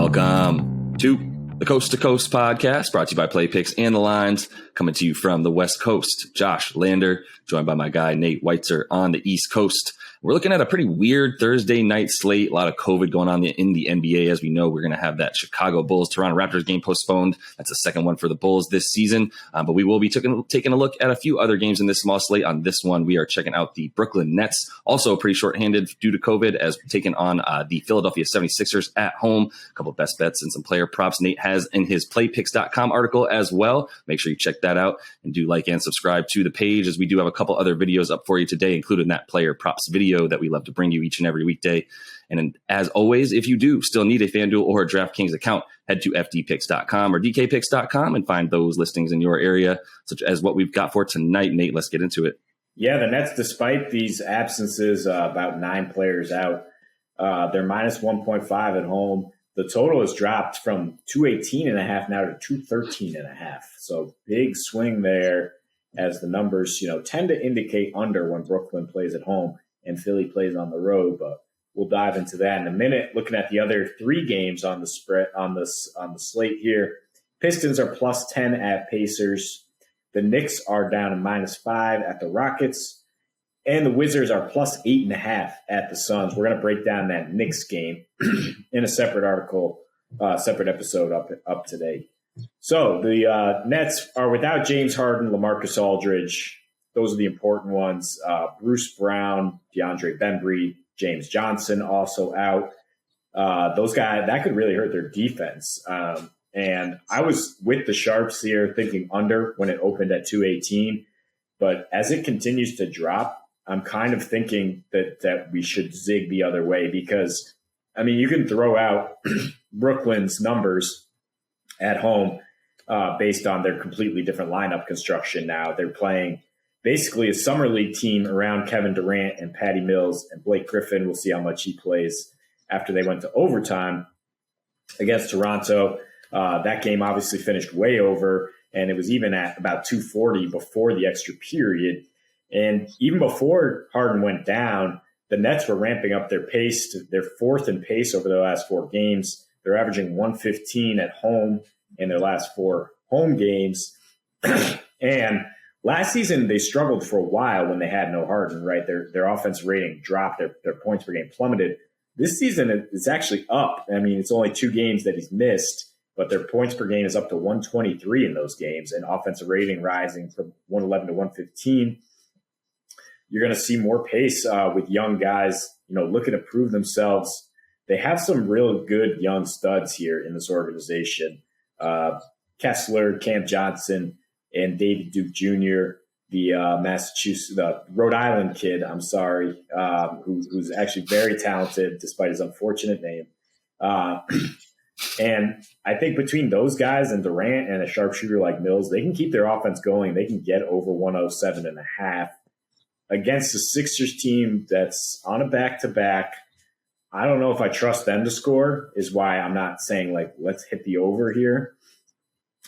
Welcome to the Coast to Coast podcast, brought to you by Play Picks and the Lines, coming to you from the West Coast. Josh Lander, joined by my guy Nate Weitzer on the East Coast. We're looking at a pretty weird Thursday night slate. A lot of COVID going on in the NBA. As we know, we're going to have that Chicago Bulls-Toronto Raptors game postponed. That's the second one for the Bulls this season. But we will be taking a look at a few other games in this small slate. On this one, we are checking out the Brooklyn Nets, also pretty shorthanded due to COVID, as taking on the Philadelphia 76ers at home. A couple of best bets and some player props Nate has in his playpicks.com article as well. Make sure you check that out and do like and subscribe to the page, as we do have a couple other videos up for you today, including that player props video that we love to bring you each and every weekday. And as always, if you do still need a FanDuel or a DraftKings account, head to fdpicks.com or dkpicks.com and find those listings in your area, such as what we've got for tonight. Nate, let's get into it. Yeah, the Nets, despite these absences, about 9 players out, they're minus 1.5 at home. The total has dropped from 218.5 now to 213.5. So big swing there, as the numbers, tend to indicate under when Brooklyn plays at home and Philly plays on the road. But we'll dive into that in a minute. Looking at the other 3 games on the spread on the slate here, Pistons are plus 10 at Pacers. The Knicks are down to minus 5 at the Rockets. And the Wizards are plus 8.5 at the Suns. We're going to break down that Knicks game in a separate article, separate episode up today. So the Nets are without James Harden, LaMarcus Aldridge. Those are the important ones. Bruce Brown, DeAndre Bembry, James Johnson also out. Those guys, that could really hurt their defense. And I was with the Sharps here thinking under when it opened at 218. But as it continues to drop, I'm kind of thinking that we should zig the other way, because, you can throw out Brooklyn's numbers at home based on their completely different lineup construction now. They're playing basically a summer league team around Kevin Durant and Patty Mills and Blake Griffin. We'll see how much he plays after they went to overtime against Toronto. That game obviously finished way over, and it was even at about 240 before the extra period. And even before Harden went down, the Nets were ramping up their pace. They're 4th in pace over their last 4 games. They're averaging 115 at home in their last 4 home games. And last season, they struggled for a while when they had no Harden, right? Their offense rating dropped. Their points per game plummeted. This season, it's actually up. It's only 2 games that he's missed, but their points per game is up to 123 in those games, and offensive rating rising from 111 to 115. You're going to see more pace with young guys, looking to prove themselves. They have some real good young studs here in this organization. Kessler, Cam Johnson, and David Duke Jr., the Rhode Island kid, who's actually very talented despite his unfortunate name. And I think between those guys and Durant and a sharpshooter like Mills, they can keep their offense going. They can get over 107.5 against the Sixers team that's on a back-to-back. I don't know if I trust them to score, is why I'm not saying, let's hit the over here.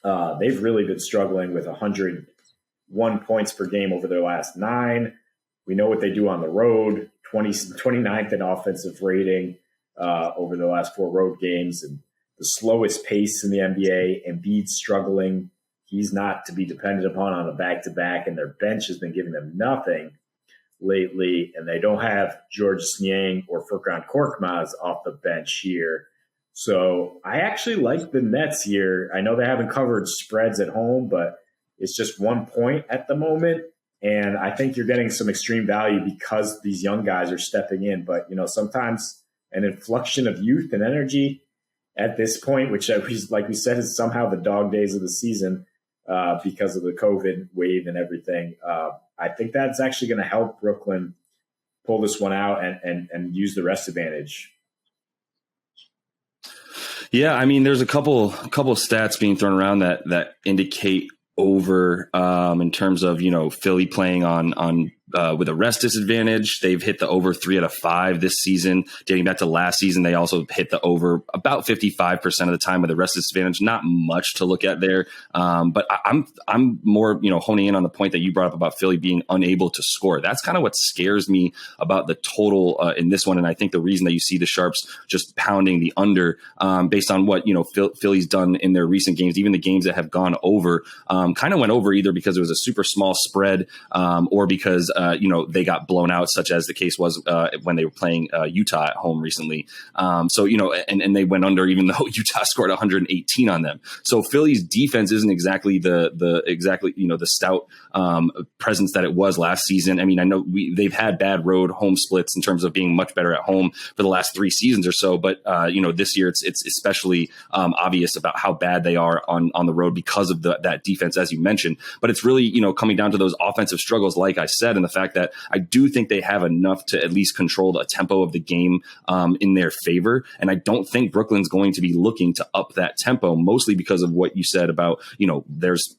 They've really been struggling with 101 points per game over their last 9. We know what they do on the road, 29th in offensive rating over the last 4 road games, and the slowest pace in the NBA. Embiid's struggling. He's not to be depended upon on a back-to-back, and their bench has been giving them nothing lately, and they don't have George Niang or Furkan Korkmaz off the bench here. So I actually like the Nets here. I know they haven't covered spreads at home, but it's just 1 point at the moment, and I think you're getting some extreme value because these young guys are stepping in. But, sometimes an inflection of youth and energy at this point, which, like we said, is somehow the dog days of the season because of the COVID wave and everything. I think that's actually going to help Brooklyn pull this one out and use the rest advantage. Yeah, there's a couple stats being thrown around that indicate over in terms of Philly playing on with a rest disadvantage. They've hit the over 3 out of 5 this season. Dating back to last season, they also hit the over about 55% of the time with a rest disadvantage. Not much to look at there. But I'm more, honing in on the point that you brought up about Philly being unable to score. That's kind of what scares me about the total in this one. And I think the reason that you see the Sharps just pounding the under based on what, Philly's done in their recent games, even the games that have gone over, kind of went over either because it was a super small spread or because, they got blown out, such as the case was when they were playing Utah at home recently. And they went under even though Utah scored 118 on them. So Philly's defense isn't exactly the stout presence that it was last season. I mean, I know they've had bad road home splits in terms of being much better at home for the last 3 seasons or so. But, this year it's especially obvious about how bad they are on the road because of that defense, as you mentioned. But it's really, coming down to those offensive struggles, like I said, and the fact that I do think they have enough to at least control the tempo of the game in their favor. And I don't think Brooklyn's going to be looking to up that tempo, mostly because of what you said about, there's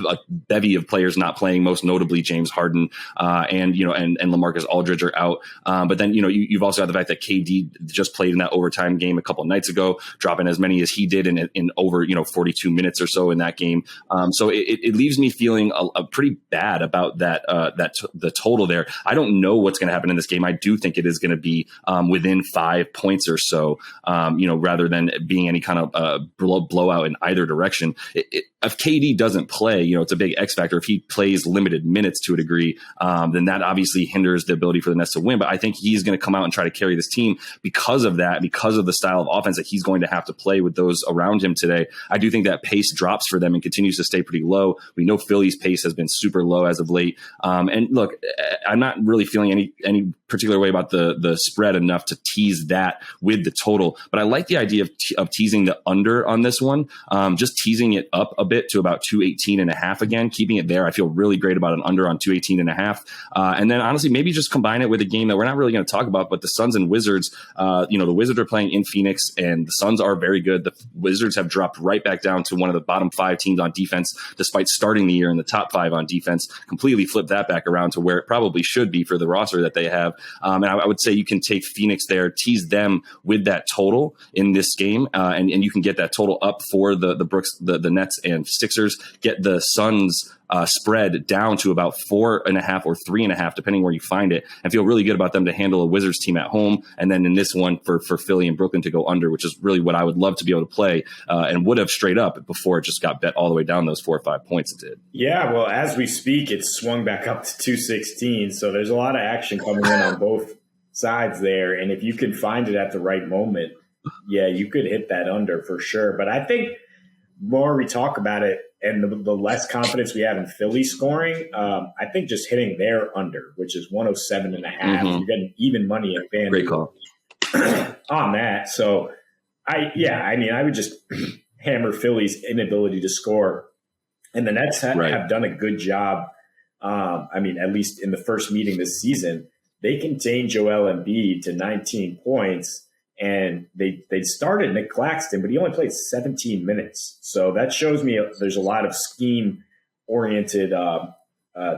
a bevy of players not playing, most notably James Harden and LaMarcus Aldridge are out. But then, you've also had the fact that KD just played in that overtime game a couple of nights ago, dropping as many as he did in over, 42 minutes or so in that game. So it leaves me feeling a pretty bad about the total there. I don't know what's going to happen in this game. I do think it is going to be within 5 points or so, rather than being any kind of blowout in either direction. If KD doesn't play, it's a big X factor. If he plays limited minutes to a degree, then that obviously hinders the ability for the Nets to win. But I think he's going to come out and try to carry this team because of that, because of the style of offense that he's going to have to play with those around him today. I do think that pace drops for them and continues to stay pretty low. We know Philly's pace has been super low as of late. And look, I'm not really feeling any particular way about the spread enough to tease that with the total. But I like the idea of teasing the under on this one, just teasing it up a bit to about 218.5 again, keeping it there. I feel really great about an under on 218.5. And then honestly, maybe just combine it with a game that we're not really going to talk about, but the Suns and Wizards, the Wizards are playing in Phoenix and the Suns are very good. The Wizards have dropped right back down to one of the bottom 5 teams on defense, despite starting the year in the top 5 on defense, completely flipped that back around to where it probably should be for the roster that they have. And I would say you can take Phoenix there, tease them with that total in this game. And you can get that total up for the Nets and Sixers, get the Suns spread down to about 4.5 or 3.5, depending where you find it, and feel really good about them to handle a Wizards team at home. And then in this one for Philly and Brooklyn to go under, which is really what I would love to be able to play and would have straight up before it just got bet all the way down those 4 or 5 points it did. Yeah, well, as we speak, it's swung back up to 216. So there's a lot of action coming in on both sides there. And if you can find it at the right moment, yeah, you could hit that under for sure. But I think more we talk about it and the less confidence we have in Philly scoring, I think just hitting their under, which is 107.5, you're getting even money at FanDuel. Great call. On that. So I would just hammer Philly's inability to score. And the Nets have done a good job. At least in the first meeting this season, they contained Joel Embiid to 19 points. And they started Nick Claxton, but he only played 17 minutes. So that shows me there's a lot of scheme-oriented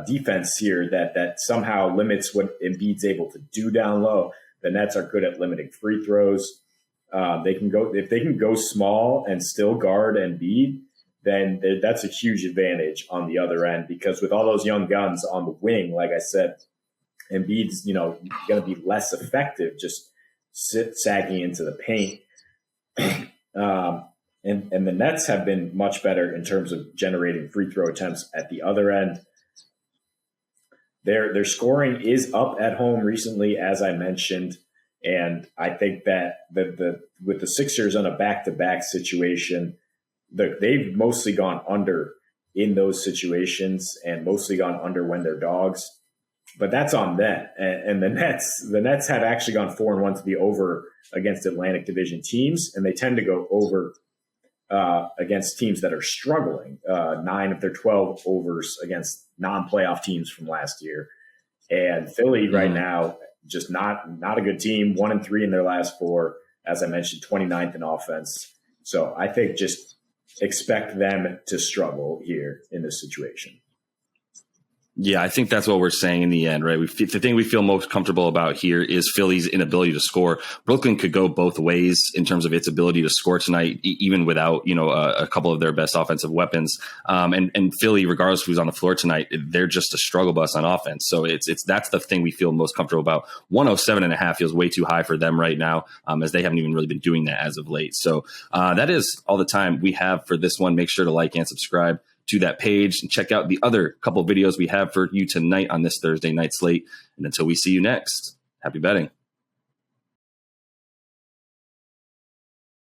defense here that somehow limits what Embiid's able to do down low. The Nets are good at limiting free throws. If they can go small and still guard Embiid, then that's a huge advantage on the other end, because with all those young guns on the wing, like I said, Embiid's going to be less effective just sagging into the paint. And the Nets have been much better in terms of generating free throw attempts at the other end. Their scoring is up at home recently, as I mentioned. And I think that with the Sixers on a back-to-back situation, they've mostly gone under in those situations and mostly gone under when they're dogs. But that's on them. And the Nets have actually gone 4-1 to the over against Atlantic Division teams, and they tend to go over against teams that are struggling. 9 of their 12 overs against non-playoff teams from last year. And Philly right now, just not a good team. 1-3 in their last 4. As I mentioned, 29th in offense. So I think just expect them to struggle here in this situation. Yeah, I think that's what we're saying in the end, right? The thing we feel most comfortable about here is Philly's inability to score. Brooklyn could go both ways in terms of its ability to score tonight, even without, a couple of their best offensive weapons. And Philly, regardless of who's on the floor tonight, they're just a struggle bus on offense. So that's the thing we feel most comfortable about. 107.5 feels way too high for them right now, as they haven't even really been doing that as of late. So that is all the time we have for this one. Make sure to like and subscribe to that page and check out the other couple videos we have for you tonight on this Thursday night slate. And until we see you next, happy betting.